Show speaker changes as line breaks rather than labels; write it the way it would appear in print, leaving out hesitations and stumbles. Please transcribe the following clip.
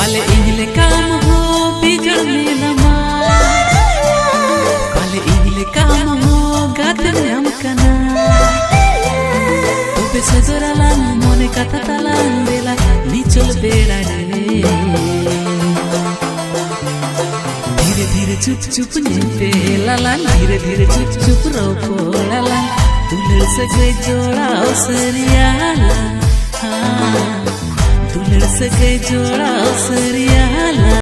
काले इंगले काम हो बिजड़ मेलमा काले इंगले काम हो गाते हम कना तोपे सजोराला मोने कथा ताला बेला निचल बेड़ा रे धीरे धीरे चुप चुप नीते लाला धीरे धीरे चुप चुप रोको लाला दुलड़ सगे जोड़ा सरियाला हाँ दुलड़ सगे जोड़ा सरियाला।